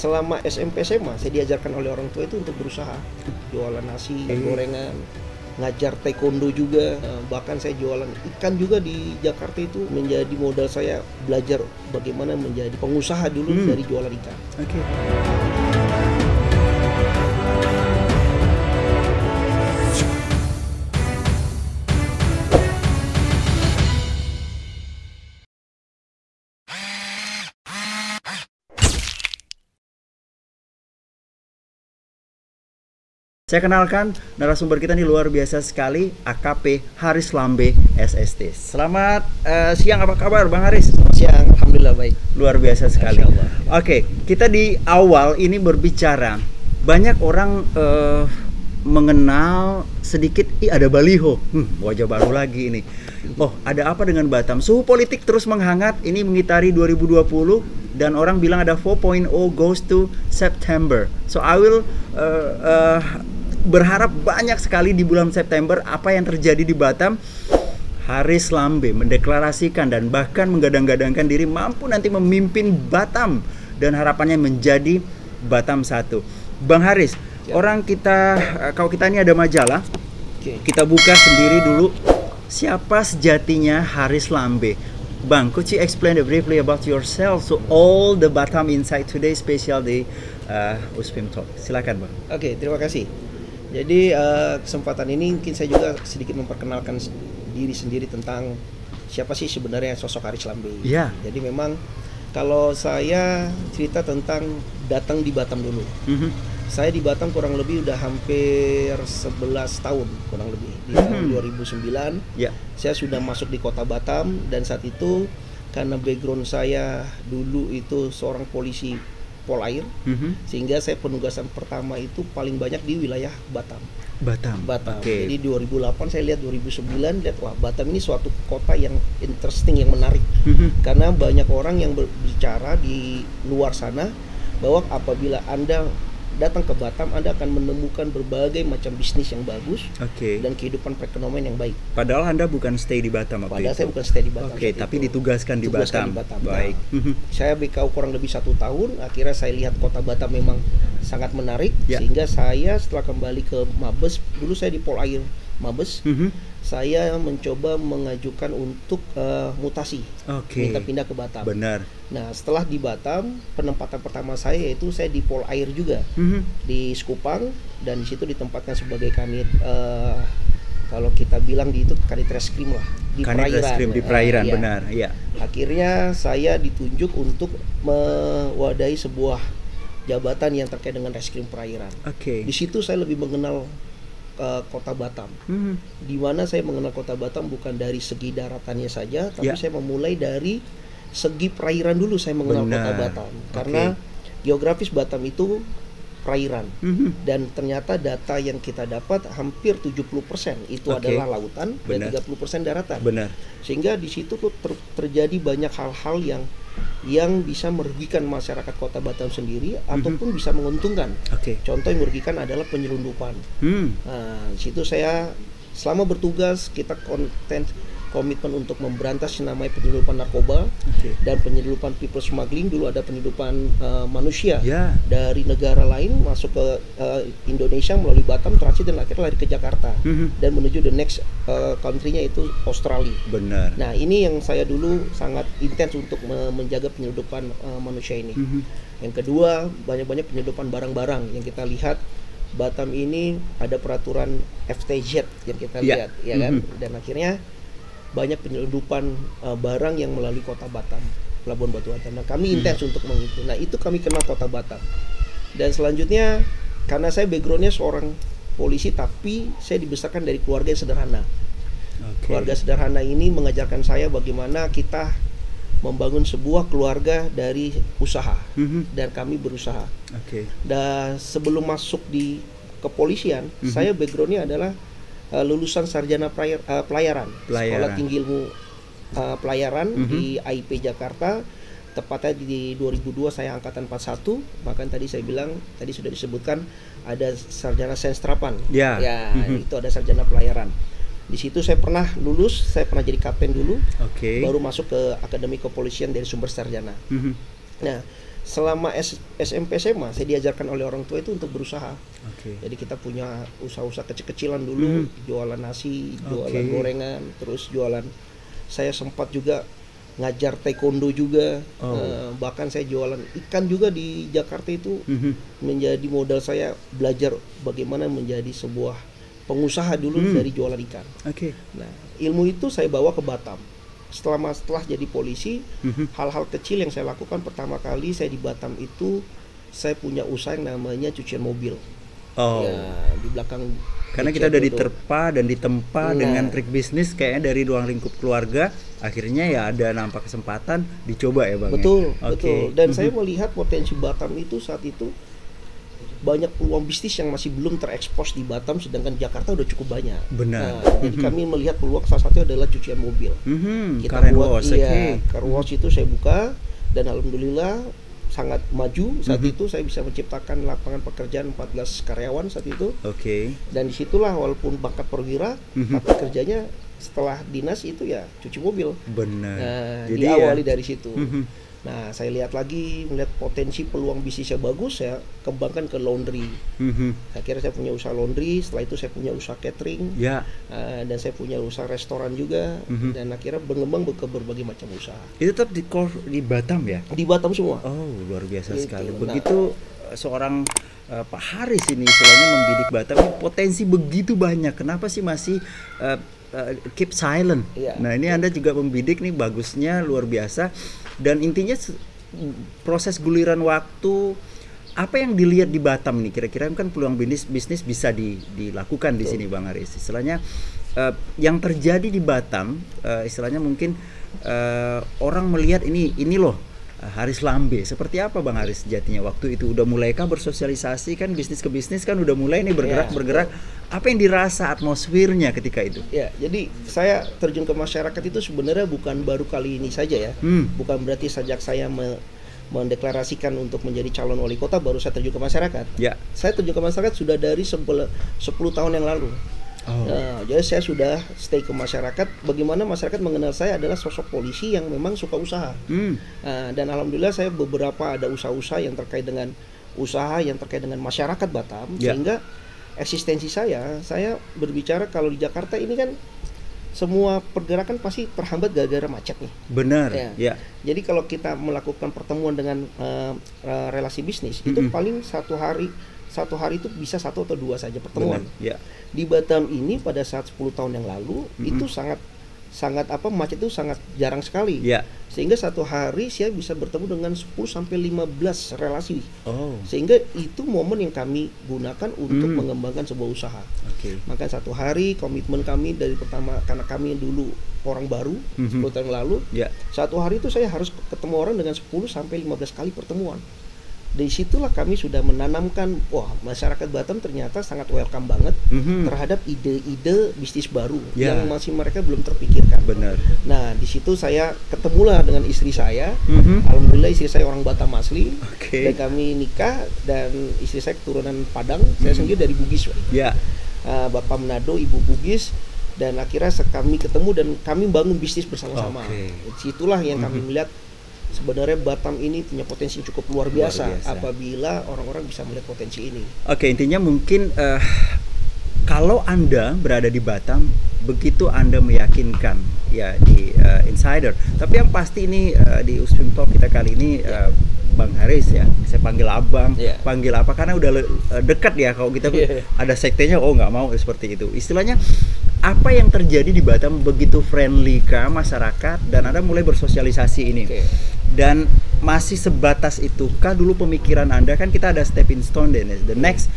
selama SMP SMA saya diajarkan oleh orang tua itu untuk berusaha, jualan nasi, gorengan, ngajar taekwondo juga, bahkan saya jualan ikan juga di Jakarta. Itu menjadi modal saya belajar bagaimana menjadi pengusaha dulu dari jualan ikan. Oke. Saya kenalkan narasumber kita ini luar biasa sekali, AKP Haris Lambe, SST. Selamat siang, apa kabar Bang Haris? Siang, alhamdulillah baik. Luar biasa sekali. Oke, kita di awal ini berbicara, banyak orang mengenal sedikit, ada baliho, wajah baru lagi ini. Oh, ada apa dengan Batam? Suhu politik terus menghangat, ini mengitari 2020 dan orang bilang ada 4.0 goes to September. So I will berharap banyak sekali di bulan September apa yang terjadi di Batam. Haris Lambe mendeklarasikan dan bahkan menggadang-gadangkan diri mampu nanti memimpin Batam dan harapannya menjadi Batam 1. Bang Haris, orang kita, kalau kita ini ada majalah, kita buka sendiri dulu. Siapa sejatinya Haris Lambe? Bang, could you explain briefly about yourself so all the Batam Insight today special day Uspim Talk. Silakan Bang. Oke, terima kasih. Jadi kesempatan ini mungkin saya juga sedikit memperkenalkan diri sendiri tentang siapa sih sebenarnya sosok Haris Lambe. Yeah. Jadi memang kalau saya cerita tentang datang di Batam dulu. Saya di Batam kurang lebih udah hampir 11 tahun kurang lebih. Di tahun 2009 saya sudah masuk di kota Batam, dan saat itu karena background saya dulu itu seorang polisi Polair, sehingga saya penugasan pertama itu paling banyak di wilayah Batam. Okay. Jadi 2008 saya lihat, 2009 lihat, wah Batam ini suatu kota yang interesting, yang menarik. Karena banyak orang yang berbicara di luar sana bahwa apabila Anda datang ke Batam, Anda akan menemukan berbagai macam bisnis yang bagus dan kehidupan perekonomian yang baik. Padahal Anda bukan stay di Batam waktu Padahal saya bukan stay di Batam. Tapi ditugaskan di Batam. Baik. Nah, saya BKU kurang lebih 1 tahun. Akhirnya saya lihat kota Batam memang sangat menarik, sehingga saya setelah kembali ke Mabes, dulu saya di Polair Mabes, saya mencoba mengajukan untuk mutasi, minta pindah ke Batam. Benar. Nah, setelah di Batam, penempatan pertama saya yaitu saya di Polair juga, di Sekupang, dan di situ ditempatkan sebagai kanit, kalau kita bilang di itu kanit reskrim lah, di Perairan. Di Perairan, benar. Ya. Akhirnya saya ditunjuk untuk mewadahi sebuah jabatan yang terkait dengan reskrim Perairan. Di situ saya lebih mengenal kota Batam, di mana saya mengenal kota Batam bukan dari segi daratannya saja, tapi saya memulai dari segi perairan dulu. Saya mengenal kota Batam karena geografis Batam itu perairan, dan ternyata data yang kita dapat hampir 70% itu adalah lautan dan 30% daratan. Sehingga di situ tuh terjadi banyak hal-hal yang bisa merugikan masyarakat kota Batam sendiri ataupun bisa menguntungkan. Contoh yang merugikan adalah penyelundupan. Nah, di situ saya selama bertugas, kita komitmen untuk memberantas yang namanya penyelundupan narkoba dan penyelundupan people smuggling. Dulu ada penyelundupan manusia dari negara lain masuk ke Indonesia melalui Batam, transit, dan akhirnya lari ke Jakarta dan menuju the next country-nya itu Australia. Nah, ini yang saya dulu sangat intens untuk menjaga penyelundupan manusia ini. Yang kedua, banyak-banyak penyelundupan barang-barang yang kita lihat. Batam ini ada peraturan FTZ yang kita lihat, ya kan? Dan akhirnya banyak penyelundupan barang yang melalui kota Batam, Pelabuhan Batu Atam. Nah, kami intens untuk mengikuti. Nah, itu kami kenal kota Batam. Dan selanjutnya, karena saya backgroundnya seorang polisi, tapi saya dibesarkan dari keluarga yang sederhana. Keluarga sederhana ini mengajarkan saya bagaimana kita membangun sebuah keluarga dari usaha, dan kami berusaha. Dan sebelum masuk di kepolisian, saya backgroundnya adalah lulusan sarjana pelayaran, Sekolah Tinggi Ilmu Pelayaran di AIP Jakarta. Tepatnya di 2002 saya angkatan 41. Bahkan tadi saya bilang, tadi sudah disebutkan ada sarjana senstrapan. Itu ada sarjana pelayaran. Di situ saya pernah lulus, saya pernah jadi kapten dulu, baru masuk ke Akademi Kepolisian dari sumber sarjana. Nah, selama SMP SMA saya diajarkan oleh orang tua itu untuk berusaha. Jadi kita punya usaha-usaha kecil-kecilan dulu, jualan nasi, jualan gorengan, terus jualan. Saya sempat juga ngajar taekwondo juga, bahkan saya jualan ikan juga di Jakarta itu. Menjadi modal saya belajar bagaimana menjadi sebuah pengusaha dulu dari jualan ikan. Nah, ilmu itu saya bawa ke Batam. Setelah jadi polisi, hal-hal kecil yang saya lakukan pertama kali saya di Batam itu, saya punya usaha yang namanya cucian mobil. Ya, di belakang. Karena kita udah diterpa dan ditempa dengan trik bisnis kayaknya dari ruang lingkup keluarga, akhirnya ya ada nampak kesempatan dicoba ya Bang. Betul, betul. Dan saya melihat potensi Batam itu saat itu banyak peluang bisnis yang masih belum terekspos di Batam, sedangkan Jakarta udah cukup banyak. Benar. Jadi kami melihat peluang salah satunya adalah cucian mobil. Kita buat car wash itu saya buka, dan alhamdulillah sangat maju saat itu. Saya bisa menciptakan lapangan pekerjaan 14 karyawan saat itu. Dan disitulah walaupun bakat perwira, tapi kerjanya setelah dinas itu ya cuci mobil. Benar. Jadi diawali dari situ. Nah, saya lihat lagi, melihat potensi peluang bisnisnya bagus, saya kembangkan ke laundry. Akhirnya saya punya usaha laundry, setelah itu saya punya usaha catering, dan saya punya usaha restoran juga, dan akhirnya berkembang ke berbagai macam usaha. Itu tetap di Batam ya? Di Batam semua. Oh, luar biasa sekali. Begitu seorang Pak Haris ini istilahnya membidik Batam, potensi begitu banyak. Kenapa sih masih keep silent? Nah, ini Anda juga membidik nih, bagusnya luar biasa. Dan intinya proses guliran waktu, apa yang dilihat di Batam nih kira-kira kan peluang bisnis bisa dilakukan di sini Bang Haris. Istilahnya yang terjadi di Batam, istilahnya mungkin orang melihat ini loh Haris Lambe. Seperti apa Bang Haris jadinya waktu itu? Udah mulaikah bersosialisasi kan, bisnis ke bisnis kan udah mulai nih bergerak. Apa yang dirasa atmosfernya ketika itu? Ya, jadi saya terjun ke masyarakat itu sebenarnya bukan baru kali ini saja ya. Bukan berarti sejak saya mendeklarasikan untuk menjadi calon wali kota baru saya terjun ke masyarakat. Saya terjun ke masyarakat sudah dari 10 tahun yang lalu. Jadi saya sudah stay ke masyarakat. Bagaimana masyarakat mengenal saya adalah sosok polisi yang memang suka usaha. Dan alhamdulillah saya beberapa ada usaha-usaha yang terkait dengan masyarakat Batam, sehingga eksistensi saya berbicara kalau di Jakarta ini kan semua pergerakan pasti terhambat gara-gara macet nih. Benar. Jadi kalau kita melakukan pertemuan dengan relasi bisnis itu paling satu hari itu bisa 1 atau 2 saja pertemuan. Di Batam ini pada saat 10 tahun yang lalu itu sangat macet itu sangat jarang sekali. Sehingga satu hari saya bisa bertemu dengan 10 sampai 15 relasi. Sehingga itu momen yang kami gunakan untuk mengembangkan sebuah usaha. Maka satu hari komitmen kami dari pertama, karena kami dulu orang baru 10 tahun yang lalu, satu hari itu saya harus ketemu orang dengan 10 sampai 15 kali pertemuan. Dari situlah kami sudah menanamkan, wah masyarakat Batam ternyata sangat welcome banget terhadap ide-ide bisnis baru yang masih mereka belum terpikirkan. Benar. Nah di situ saya ketemulah dengan istri saya. Alhamdulillah istri saya orang Batam asli. Dan kami nikah, dan istri saya keturunan Padang. Saya sendiri dari Bugis. Bapak Manado, Ibu Bugis. Dan akhirnya kami ketemu dan kami bangun bisnis bersama-sama. Situlah yang kami melihat sebenarnya Batam ini punya potensi yang cukup luar biasa apabila orang-orang bisa melihat potensi ini. Intinya mungkin kalau Anda berada di Batam, begitu Anda meyakinkan ya di Insider. Tapi yang pasti ini di Uspim Talk kita kali ini Bang Haris ya, saya panggil Abang, panggil apa, karena udah dekat ya. Kalau kita ada sektenya, nggak mau seperti itu. Istilahnya apa yang terjadi di Batam begitu friendly kah masyarakat, dan Anda mulai bersosialisasi ini. Dan masih sebatas itu kah dulu pemikiran Anda? Kan kita ada stepping stone deh, the next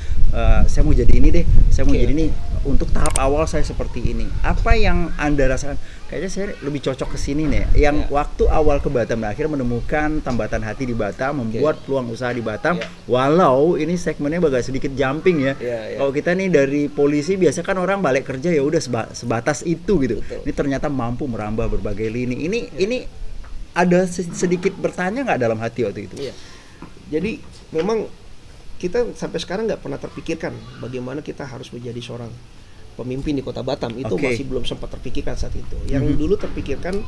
saya mau jadi ini deh, saya mau jadi ini, untuk tahap awal saya seperti ini. Apa yang Anda rasakan? Kayaknya saya lebih cocok ke sini nih. Yang waktu awal ke Batam, dan akhirnya menemukan tambatan hati di Batam, membuat peluang usaha di Batam. Walau ini segmennya agak sedikit jumping ya. Kalau kita nih dari polisi biasa kan orang balik kerja ya udah sebatas itu gitu. Ini ternyata mampu merambah berbagai lini. Ini ada sedikit bertanya nggak dalam hati waktu itu? Jadi memang kita sampai sekarang nggak pernah terpikirkan bagaimana kita harus menjadi seorang pemimpin di Kota Batam. Itu masih belum sempat terpikirkan saat itu. Yang dulu terpikirkan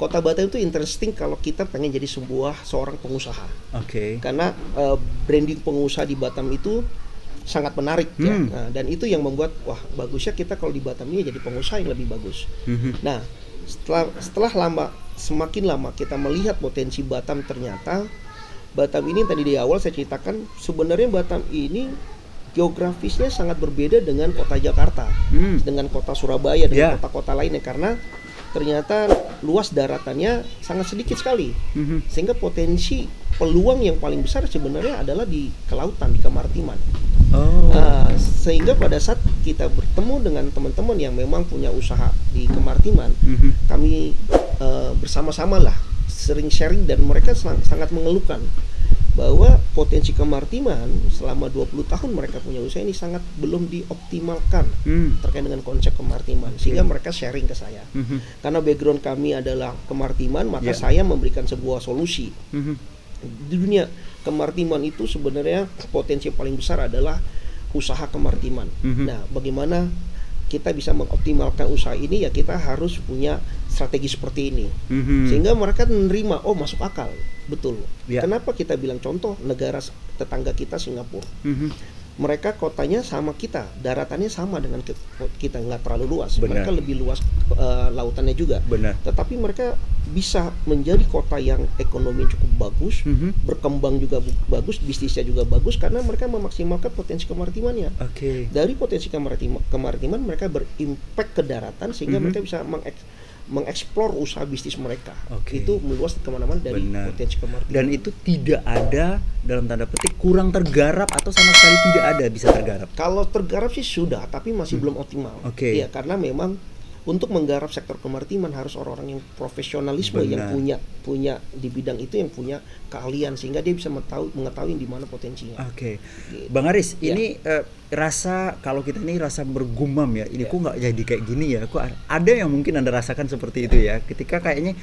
Kota Batam itu interesting kalau kita pengen jadi seorang pengusaha. Karena branding pengusaha di Batam itu sangat menarik ya. Nah, dan itu yang membuat wah bagusnya kita kalau di Batam ini jadi pengusaha yang lebih bagus. Nah, semakin lama kita melihat potensi Batam, ternyata Batam ini tadi di awal saya ceritakan sebenarnya Batam ini geografisnya sangat berbeda dengan kota Jakarta, dengan kota Surabaya, dengan kota-kota lainnya, karena ternyata luas daratannya sangat sedikit sekali, sehingga potensi peluang yang paling besar sebenarnya adalah di kelautan, di kemaritiman. Nah, sehingga pada saat kita bertemu dengan teman-teman yang memang punya usaha di kemaritiman, kami bersama-sama lah sering sharing, dan mereka sangat mengeluhkan bahwa potensi kemaritiman selama 20 tahun mereka punya usaha ini sangat belum dioptimalkan terkait dengan konsep kemaritiman, sehingga mereka sharing ke saya. Karena background kami adalah kemaritiman, maka saya memberikan sebuah solusi. Di dunia kemaritiman itu sebenarnya potensi paling besar adalah usaha kemaritiman. Nah, bagaimana kita bisa mengoptimalkan usaha ini, ya kita harus punya strategi seperti ini. Sehingga mereka menerima, oh masuk akal, betul. Kenapa kita bilang contoh negara tetangga kita Singapura. Mereka kotanya sama kita, daratannya sama dengan kita, nggak terlalu luas. Mereka lebih luas lautannya juga. Tetapi mereka bisa menjadi kota yang ekonomi cukup bagus, berkembang juga bagus, bisnisnya juga bagus, karena mereka memaksimalkan potensi kemaritimannya. Dari potensi kemaritiman mereka berimpact ke daratan, sehingga mereka bisa mengeksplor usaha bisnis mereka. Itu meluas kemana-mana dari potensi kemaritiman. Dan itu tidak ada dalam tanda petik kurang tergarap atau sama sekali tidak ada bisa tergarap. Kalau tergarap sih sudah, tapi masih belum optimal. Ya, karena memang untuk menggarap sektor kemaritiman harus orang-orang yang profesionalisme, yang punya di bidang itu, yang punya keahlian, sehingga dia bisa mengetahui di mana potensinya. Gitu. Bang Aris, ini rasa kalau kita ini rasa bergumam ya, ini kok nggak jadi kayak gini ya, kok ada yang mungkin Anda rasakan seperti itu ya, ketika kayaknya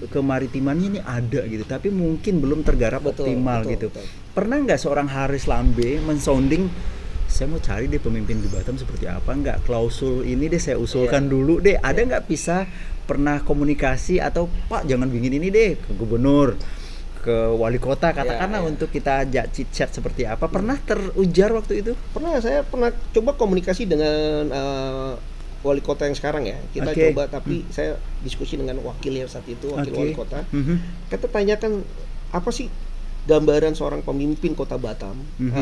kemaritimannya ini ada gitu, tapi mungkin belum tergarap optimal gitu. Pernah nggak seorang Haris Lambe mensounding, saya mau cari deh pemimpin di Batam seperti apa, nggak klausul ini deh saya usulkan dulu deh, ada nggak bisa pernah komunikasi atau Pak jangan bikin ini deh ke gubernur, ke wali kota katakanlah untuk kita ajak chit-chat seperti apa, pernah terujar waktu itu? Pernah, saya pernah coba komunikasi dengan wali kota yang sekarang ya, kita coba, tapi saya diskusi dengan wakilnya saat itu, wakil wali kota, kita tanyakan apa sih gambaran seorang pemimpin kota Batam,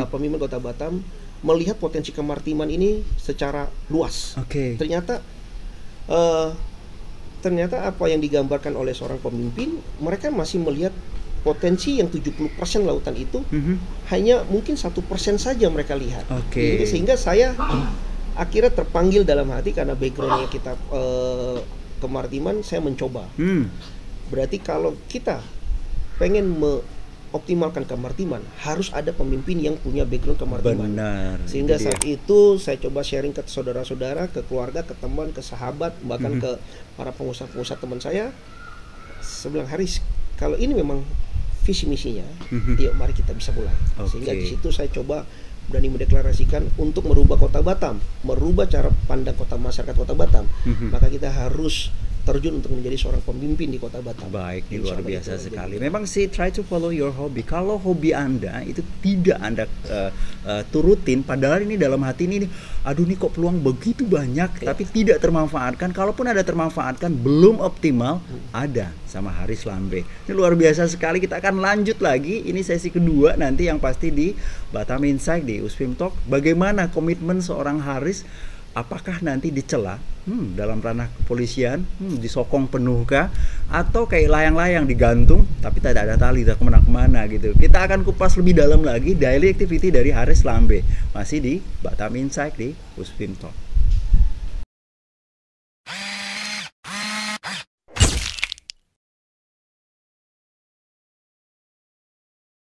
pemimpin kota Batam melihat potensi kemaritiman ini secara luas. Ternyata apa yang digambarkan oleh seorang pemimpin, mereka masih melihat potensi yang 70% lautan itu hanya mungkin 1% saja mereka lihat. Sehingga saya akhirnya terpanggil dalam hati, karena backgroundnya kita kemaritiman, saya mencoba. Berarti kalau kita pengen optimalkan kemaritiman, harus ada pemimpin yang punya background kemaritiman. Sehingga saat itu saya coba sharing ke saudara-saudara, ke keluarga, ke teman, ke sahabat, bahkan ke para pengusaha-pengusaha teman saya. Saya bilang, Haris, kalau ini memang visi misinya, yuk mari kita bisa mulai. Sehingga di situ saya coba berani mendeklarasikan untuk merubah kota Batam, merubah cara pandang masyarakat kota Batam. Maka kita harus terjun untuk menjadi seorang pemimpin di kota Batam. Baik, ini luar biasa sekali. Memang sih try to follow your hobby. Kalau hobi Anda itu tidak Anda turutin, padahal ini dalam hati ini, aduh ini kok peluang begitu banyak, tapi tidak termanfaatkan. Kalaupun ada termanfaatkan, belum optimal, ada sama Haris Lambe. Ini luar biasa sekali. Kita akan lanjut lagi. Ini sesi kedua nanti yang pasti di Batam Insight di Uspim Talk. Bagaimana komitmen seorang Haris? Apakah nanti dicela dalam ranah kepolisian, disokong penuh kah, atau kayak layang-layang digantung tapi tidak ada tali, tidak kemana-kemana gitu. Kita akan kupas lebih dalam lagi daily activity dari Haris Lambe, masih di Batam Insight di Uspim Talk.